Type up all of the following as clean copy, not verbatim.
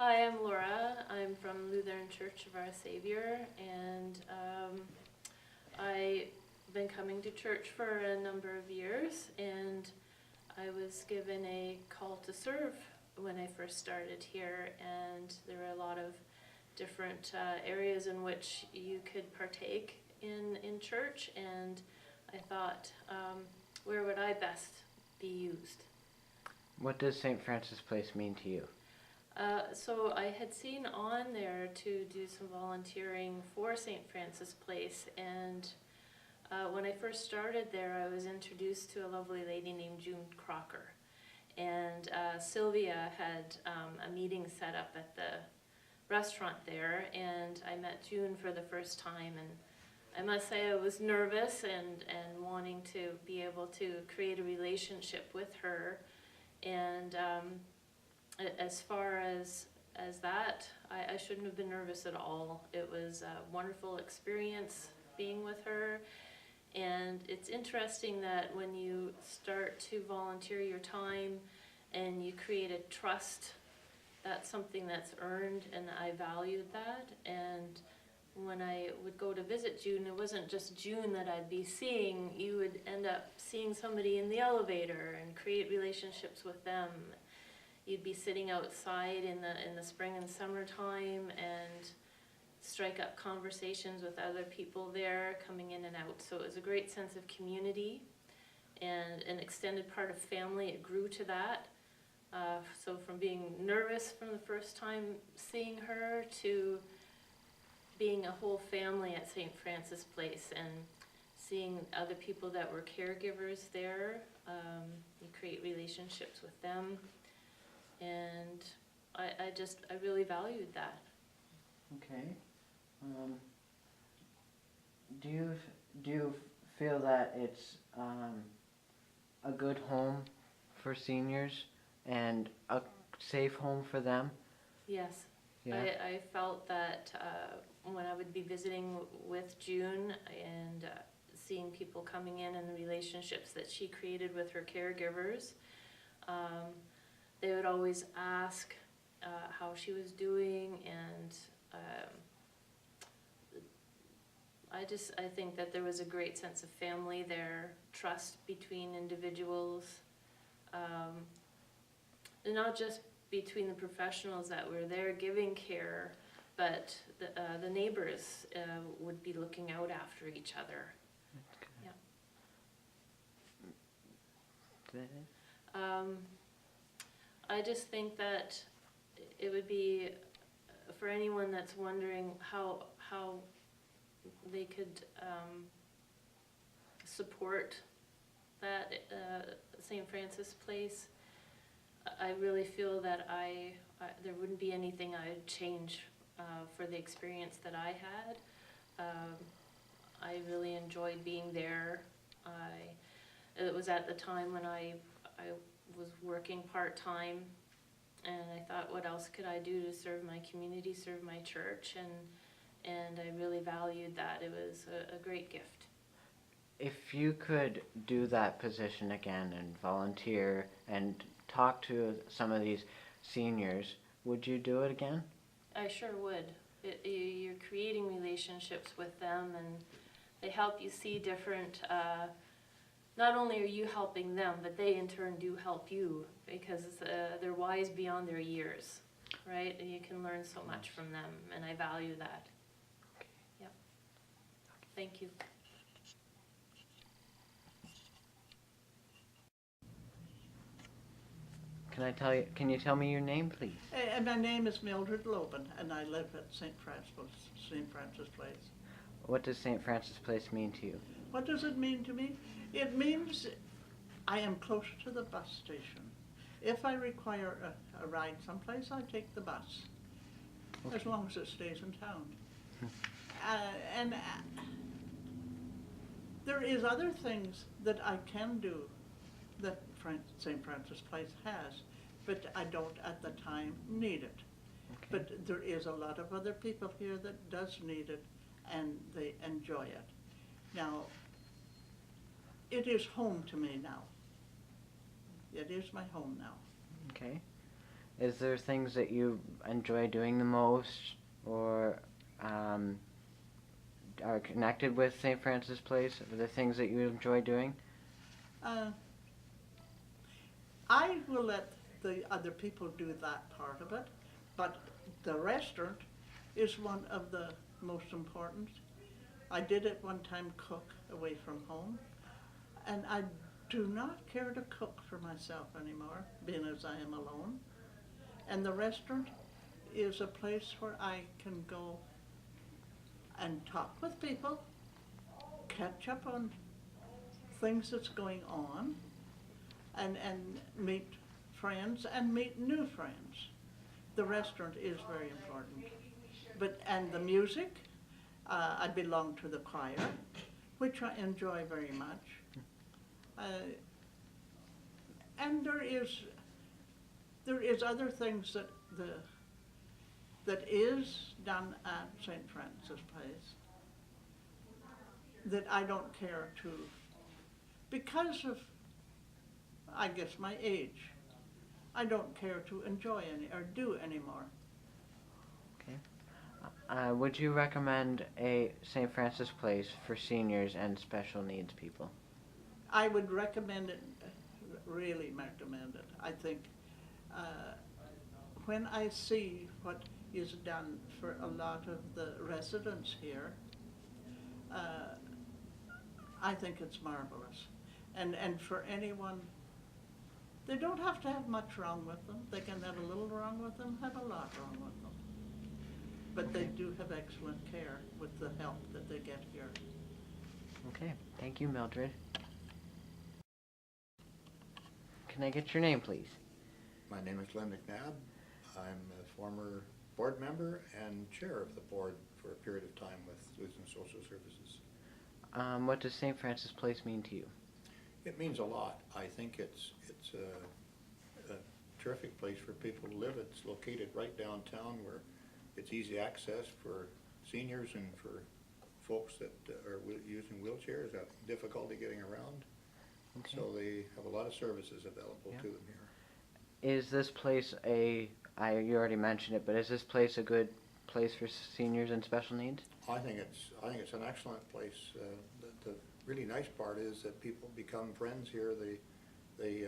Hi, I'm Laura. I'm from Lutheran Church of Our Savior, and I've been coming to church for a number of years, and I was given a call to serve when I first started here, and there were a lot of different areas in which you could partake in church, and I thought, where would I best be used? What does St. Francis Place mean to you? So I had seen on there to do some volunteering for St. Francis Place, and when I first started there, I was introduced to a lovely lady named June Crocker, and Sylvia had a meeting set up at the restaurant there, and I met June for the first time, and I must say I was nervous and wanting to be able to create a relationship with her, and as far as that, I shouldn't have been nervous at all. It was a wonderful experience being with her, and it's interesting that when you start to volunteer your time and you create a trust, that's something that's earned, and I valued that. And when I would go to visit June, it wasn't just June that I'd be seeing. You would end up seeing somebody in the elevator and create relationships with them. You'd be sitting outside in the spring and summertime and strike up conversations with other people there coming in and out. So it was a great sense of community and an extended part of family. It grew to that. So from being nervous from the first time seeing her to being a whole family at St. Francis Place and seeing other people that were caregivers there, you create relationships with them. And I really valued that. Okay. Do you feel that it's a good home for seniors and a safe home for them? Yes. Yeah. I felt that when I would be visiting with June and seeing people coming in and the relationships that she created with her caregivers, they would always ask how she was doing, and I think that there was a great sense of family there, trust between individuals, and not just between the professionals that were there giving care, but the neighbors would be looking out after each other. Yeah. I just think that it would be, for anyone that's wondering how they could support that St. Francis Place, I really feel that there wouldn't be anything I'd change for the experience that I had. I really enjoyed being there. It was at the time when I was working part-time, and I thought, what else could I do to serve my community, serve my church, and I really valued that. It was a great gift. If you could do that position again and volunteer and talk to some of these seniors, would you do it again? I sure would. You're creating relationships with them, and they help you see different, not only are you helping them, but they in turn do help you, because they're wise beyond their years, right? And you can learn so much from them, and I value that. Yeah. Thank you. Can you tell me your name, please? My name is Mildred Loban, and I live at St. Francis Place. What does St. Francis Place mean to you? What does it mean to me? It means I am close to the bus station. If I require a ride someplace, I take the bus, okay, as long as it stays in town. And there is other things that I can do that St. Francis Place has, but I don't at the time need it. Okay. But there is a lot of other people here that does need it, and they enjoy it. Now, it is home to me now. It is my home now. Okay. is there things that you enjoy doing the most, or are connected with St. Francis Place? Are there things that you enjoy doing? I will let the other people do that part of it, but the restaurant is one of the most important. I did at one time cook away from home, and I do not care to cook for myself anymore, being as I am alone. And the restaurant is a place where I can go and talk with people, catch up on things that's going on, and meet friends and meet new friends. The restaurant is very important. And the music, I belong to the choir, which I enjoy very much. And there is other things that is done at St. Francis Place that I don't care to, because of, I guess, my age. I don't care to enjoy any or do anymore. Okay. Would you recommend a St. Francis Place for seniors and special needs people? I would recommend it, really recommend it. I think when I see what is done for a lot of the residents here, I think it's marvelous. And for anyone, they don't have to have much wrong with them. They can have a little wrong with them, have a lot wrong with them. But they do have excellent care with the help that they get here. Okay, thank you, Mildred. Can I get your name, please? My name is Glenn McNabb. I'm a former board member and chair of the board for a period of time with Lutheran Social Services. What does St. Francis Place mean to you? It means a lot. I think it's a terrific place for people to live. It's located right downtown where it's easy access for seniors and for folks that are using wheelchairs, have difficulty getting around. Okay. So they have a lot of services available to them here. Is this place you already mentioned it, but is this place a good place for seniors and special needs? I think it's an excellent place. The really nice part is that people become friends here. They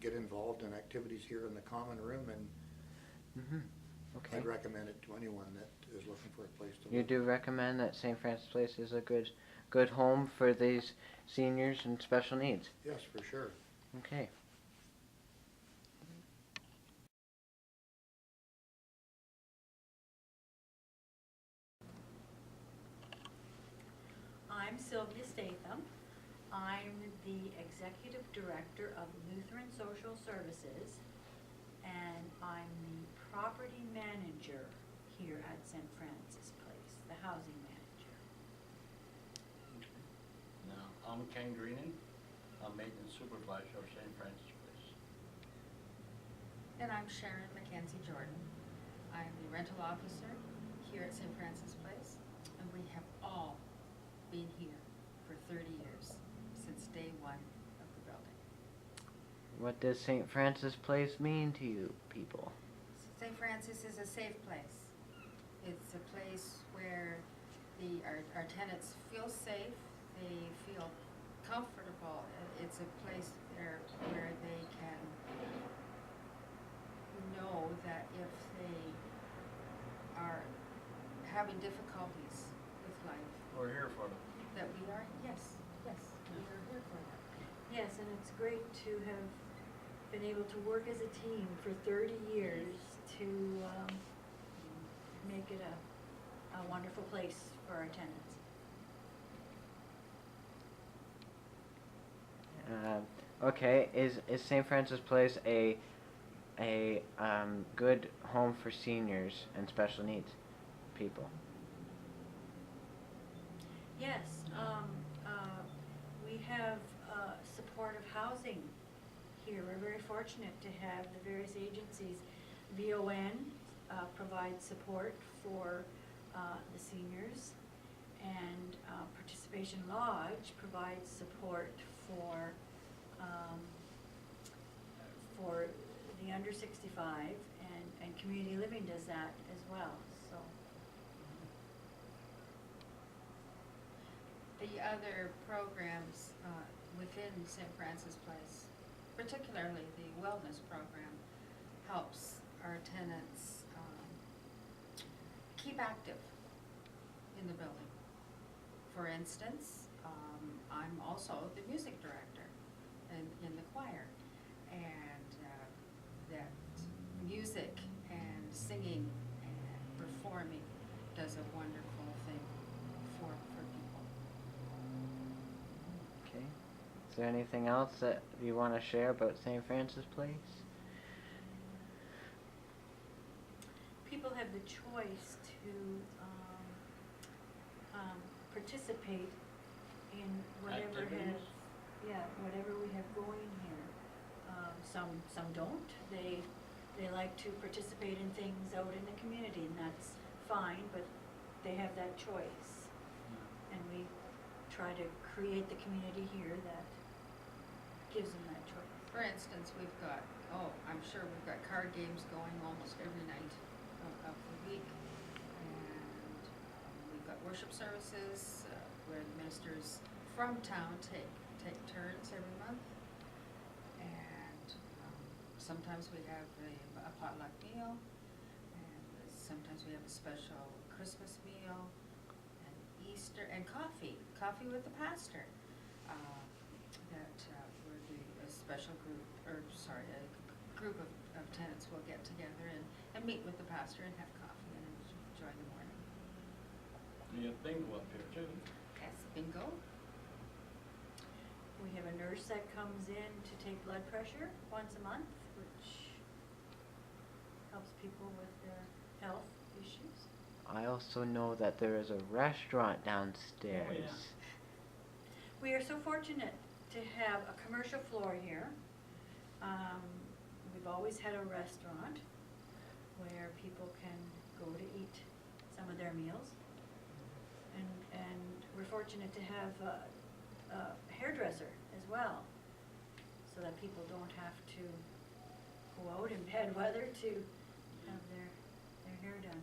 get involved in activities here in the common room, and Okay. I'd recommend it to anyone that is looking for a place to live. You do recommend that St. Francis Place is a good home for these seniors and special needs? Yes, for sure. Okay. I'm Sylvia Statham. I'm the Executive Director of Lutheran Social Services, and I'm the Property Manager here at St. Francis Place, the housing manager. Now, I'm Ken Greenan. I'm maintenance supervisor of St. Francis Place. And I'm Sharon Mackenzie Jordan. I'm the rental officer here at St. Francis Place, and we have all been here for 30 years, since day one of the building. What does St. Francis Place mean to you people? St. Francis is a safe place. It's a place where our tenants feel safe, they feel comfortable. It's a place where they can know that if they are having difficulties with life, We're here for them. that we are, yes, we are here for them. Yes, and it's great to have been able to work as a team for 30 years to make it a wonderful place for our tenants. Okay, is St. Francis Place a good home for seniors and special needs people? Yes, we have supportive housing here. We're very fortunate to have the various agencies. VON provides support for the seniors, and Participation Lodge provides support for the under 65, and community living does that as well, so. The other programs within St. Francis Place, particularly the wellness program, helps our tenants keep active in the building. For instance, I'm also the music director in the choir, and that music and singing and performing does a wonderful thing for people. Okay. Is there anything else that you want to share about St. Francis Place? People have the choice to participate in whatever Activities? whatever we have going here. Some don't. They like to participate in things out in the community, and that's fine, but they have that choice. And we try to create the community here that gives them that choice. For instance, we've got, I'm sure we've got card games going almost every night of the week. And we've got worship services where the ministers from town take turns every month. And sometimes we have a potluck meal, and sometimes we have a special Christmas meal, and Easter, and coffee with the pastor. That where a special group, a group of tenants will get together and meet with the pastor and have coffee and enjoy the morning. You have bingo up here too. Yes, bingo. We have a nurse that comes in to take blood pressure once a month, which helps people with their health issues. I also know that there is a restaurant downstairs. Oh, yeah. We are so fortunate to have a commercial floor here. We've always had a restaurant where people can go to eat some of their meals. And we're fortunate to have a hairdresser as well, so that people don't have to go out in bad weather to have their hair done.